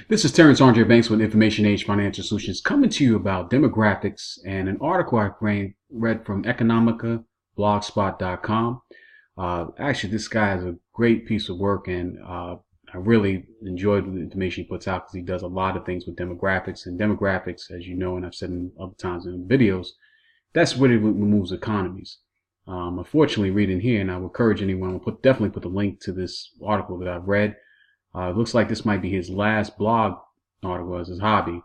This is Terrence Andre Banks with Information Age Financial Solutions coming to you about demographics and an article I read from Economica, blogspot.com. Actually, this guy has a great piece of work, and I really enjoyed the information he puts out because he does a lot of things with demographics. And demographics, as you know, and I've said in other times in videos, that's what it moves economies. Unfortunately, reading here, and I would encourage anyone, definitely put the link to this article that I've read. It looks like this might be his last blog article as his hobby.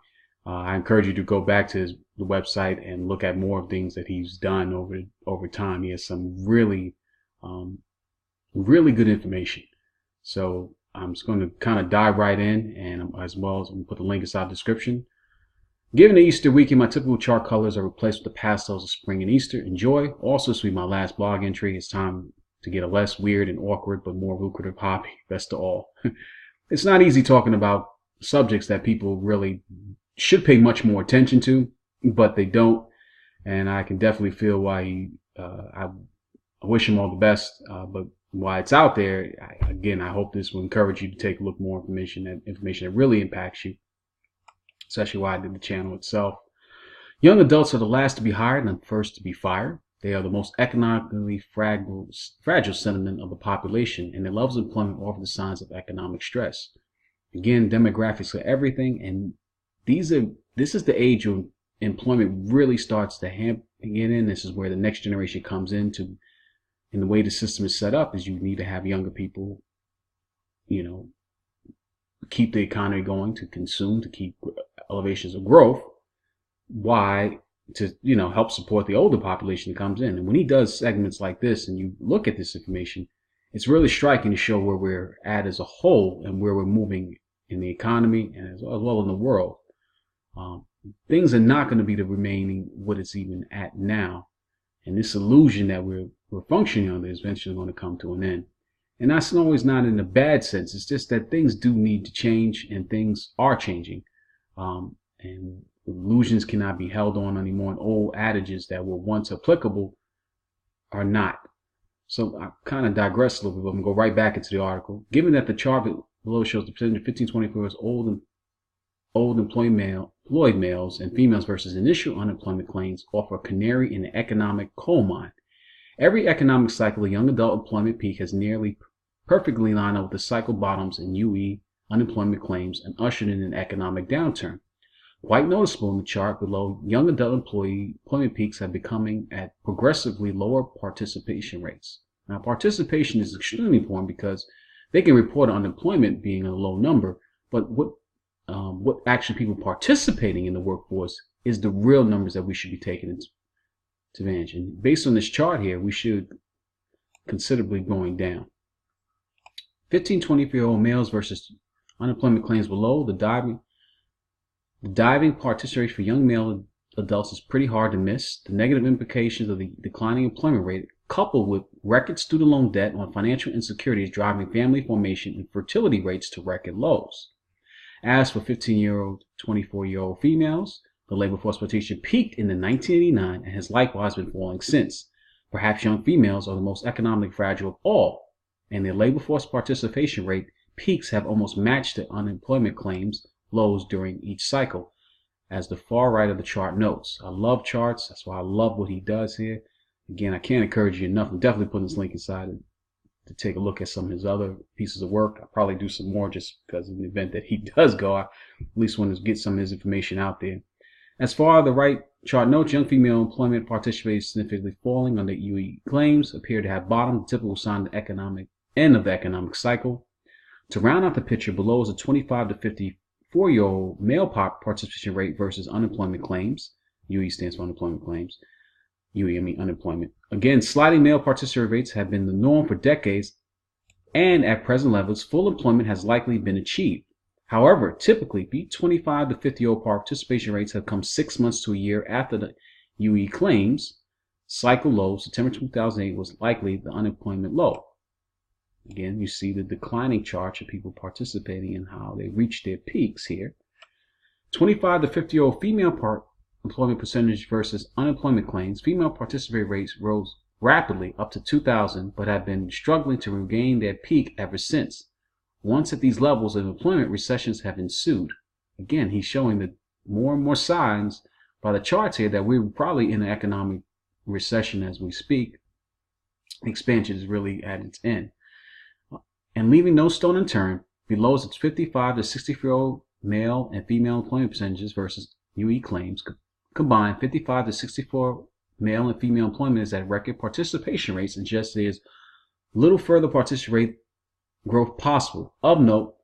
I encourage you to go back to the website and look at more of things that he's done over time. He has some really good information. So I'm just going to kind of dive right in, and as well as I'm going to put the link inside the description. Given the Easter weekend, my typical chart colors are replaced with the pastels of spring and Easter. Enjoy. Also, this will be my last blog entry. It's time to get a less weird and awkward but more lucrative hobby. Best to all. It's not easy talking about subjects that people really should pay much more attention to, but they don't. And I can definitely feel why I wish him all the best. But while it's out there, I hope this will encourage you to take a look more information that really impacts you. Especially why I did the channel itself. Young adults are the last to be hired and the first to be fired. They are the most economically fragile segment of the population, and their levels of employment offer the signs of economic stress. Again, demographics are everything, and this is the age of employment really starts to get in. This is where the next generation comes into, and the way the system is set up is you need to have younger people, keep the economy going, to consume, to keep elevations of growth. Why? To help support the older population that comes in. And when he does segments like this and you look at this information, it's really striking to show where we're at as a whole and where we're moving in the economy and as well in the world. Things are not going to be the remaining what it's even at now, and this illusion that we're functioning under is eventually going to come to an end. And that's always not in a bad sense. It's just that things do need to change, and things are changing. And illusions cannot be held on anymore, and old adages that were once applicable are not. So I kind of digress a little bit, but I'm going to go right back into the article. Given that the chart below shows the percentage of 15-24 years old employed males and females versus initial unemployment claims offer a canary in the economic coal mine. Every economic cycle, the young adult employment peak has nearly perfectly lined up with the cycle bottoms in UE unemployment claims and ushered in an economic downturn. Quite noticeable in the chart below, young adult employment peaks have becoming at progressively lower participation rates. Now, participation is extremely important because they can report unemployment being a low number, but what actually people participating in the workforce is the real numbers that we should be taking into advantage. And based on this chart here, we should considerably going down. 15-24-year-old males versus unemployment claims below. The diving participation rate for young male adults is pretty hard to miss. The negative implications of the declining employment rate, coupled with record student loan debt on financial insecurity, is driving family formation and fertility rates to record lows. As for 15-year-old, 24-year-old females, the labor force participation peaked in 1989 and has likewise been falling since. Perhaps young females are the most economically fragile of all, and their labor force participation rate peaks have almost matched the unemployment claims lows during each cycle, as the far right of the chart notes. I love charts. That's why I love what he does here. Again, I can't encourage you enough. I'm definitely putting this link inside to take a look at some of his other pieces of work. I'll probably do some more just because in the event that he does go. I at least want to get some of his information out there. As far as the right chart notes, young female employment participation is significantly falling under UE claims, appear to have bottomed, the typical sign of the economic end of the economic cycle. To round out the picture, below is a 25 to 54-year-old male participation rate versus unemployment claims. UE stands for unemployment claims. Unemployment. Again, sliding male participation rates have been the norm for decades, and at present levels, full employment has likely been achieved. However, typically, 25 to 50-year-old participation rates have come 6 months to a year after the UE claims cycle low. September 2008 was likely the unemployment low. Again, you see the declining charts of people participating and how they reach their peaks here. 25 to 50-year-old female employment percentage versus unemployment claims. Female participation rates rose rapidly up to 2000, but have been struggling to regain their peak ever since. Once at these levels of employment, recessions have ensued. Again, he's showing that more and more signs by the charts here that we're probably in an economic recession as we speak. Expansion is really at its end. And leaving no stone unturned, below is its 55 to 64-year-old male and female employment percentages versus UE claims. Combined, 55 to 64 male and female employment is at record participation rates, and just there's little further participation rate growth possible. Of note,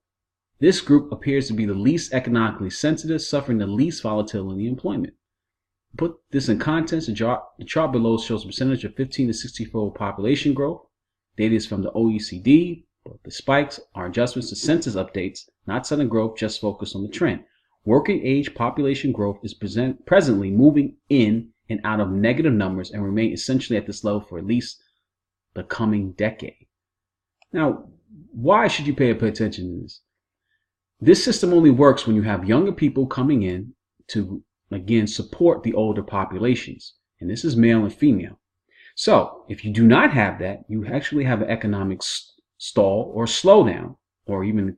this group appears to be the least economically sensitive, suffering the least volatility in employment. Put this in context, the chart below shows the percentage of 15 to 64-year-old population growth. Data is from the OECD, but the spikes are adjustments to census updates, not sudden growth, just focus on the trend. Working age population growth is presently moving in and out of negative numbers and remain essentially at this level for at least the coming decade. Now, why should you pay attention to this? This system only works when you have younger people coming in to, again, support the older populations. And this is male and female. So if you do not have that, you actually have an economic stall or slowdown, or even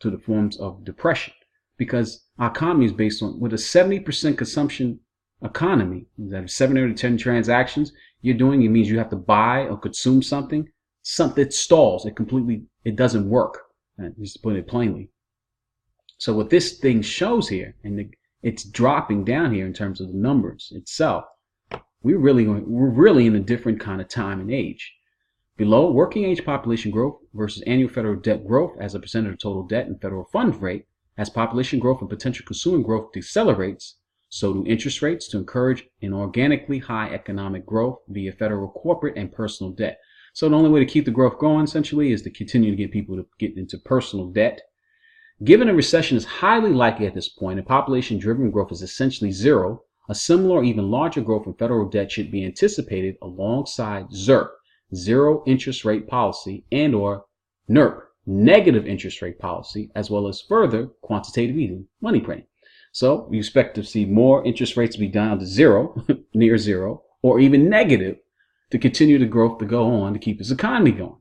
to the forms of depression. Because our economy is based on, with a 70% consumption economy, that 7 out of 10 transactions you're doing, it means you have to buy or consume something that stalls. It doesn't work. Just to put it plainly. So what this thing shows here, and it's dropping down here in terms of the numbers itself, we're really in a different kind of time and age. Below, working age population growth versus annual federal debt growth as a percentage of total debt and federal funds rate. As population growth and potential consumer growth decelerates, so do interest rates to encourage an organically high economic growth via federal corporate and personal debt. So the only way to keep the growth going, essentially, is to continue to get people to get into personal debt. Given a recession is highly likely at this point and population-driven growth is essentially zero, a similar or even larger growth in federal debt should be anticipated alongside ZIRP, zero interest rate policy, and or NIRP, negative interest rate policy, as well as further quantitative easing, money printing. So we expect to see more interest rates be down to zero, near zero, or even negative to continue the growth to go on to keep this economy going.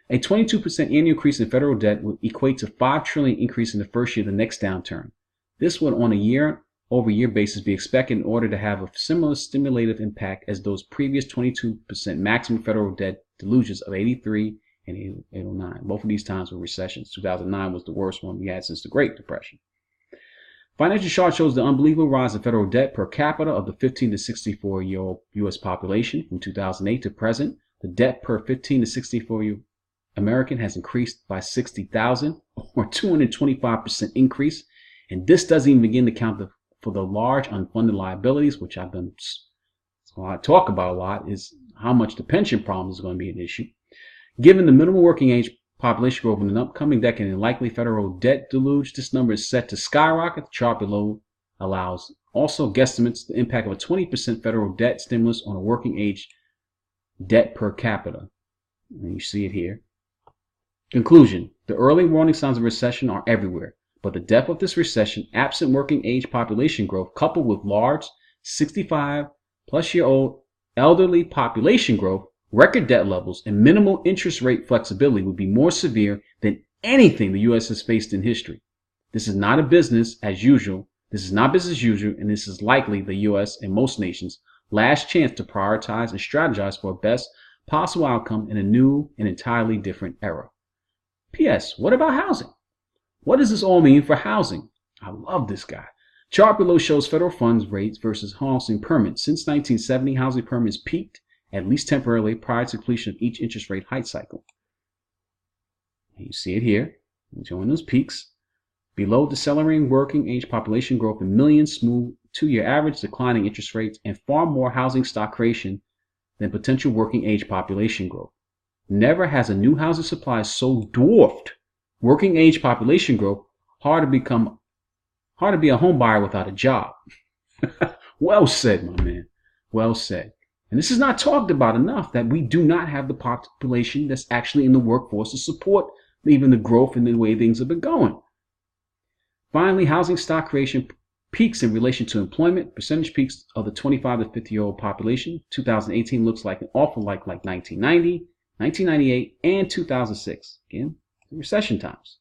A 22% annual increase in federal debt would equate to $5 trillion increase in the first year of the next downturn. This would, on a year-over-year basis, be expected in order to have a similar stimulative impact as those previous 22% maximum federal debt delusions of 83 and 809. Both of these times were recessions. 2009 was the worst one we had since the Great Depression. Financial chart shows the unbelievable rise in federal debt per capita of the 15 to 64-year-old U.S. population from 2008 to present. The debt per 15 to 64-year American has increased by 60,000, or 225% increase. And this doesn't even begin to count for the large unfunded liabilities, which I talk about a lot, is how much the pension problem is going to be an issue. Given the minimum working age population growth in an upcoming decade and likely federal debt deluge, this number is set to skyrocket. The chart below allows also guesstimates the impact of a 20% federal debt stimulus on a working age debt per capita. And you see it here. Conclusion: the early warning signs of recession are everywhere, but the depth of this recession, absent working age population growth, coupled with large 65-plus-year-old elderly population growth, record debt levels, and minimal interest rate flexibility, would be more severe than anything the U.S. has faced in history. This is not business as usual. This is not business as usual, and this is likely the U.S. and most nations' last chance to prioritize and strategize for a best possible outcome in a new and entirely different era. P.S. What about housing? What does this all mean for housing? I love this guy. Chart below shows federal funds rates versus housing permits. Since 1970, housing permits peaked, at least temporarily, prior to completion of each interest rate hike cycle. And you see it here, showing those peaks. Below, decelerating working age population growth in millions, smooth 2-year average, declining interest rates, and far more housing stock creation than potential working age population growth. Never has a new housing supply so dwarfed working age population growth. Hard to be a home buyer without a job. Well said, my man. Well said. And this is not talked about enough, that we do not have the population that's actually in the workforce to support even the growth and the way things have been going. Finally, housing stock creation peaks in relation to employment. Percentage peaks of the 25 to 50-year-old population. 2018 looks like an awful lot like 1990, 1998, and 2006. Again, recession times.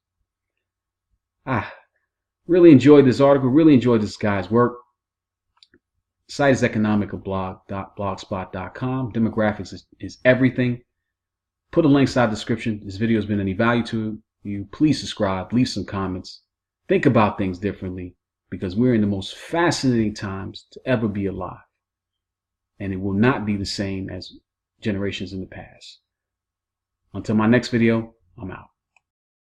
Really enjoyed this article. Really enjoyed this guy's work. The site is economicablog.blogspot.com. Demographics is everything. Put a link inside the description. This video has been any value to you. Please subscribe. Leave some comments. Think about things differently, because we're in the most fascinating times to ever be alive. And it will not be the same as generations in the past. Until my next video, I'm out.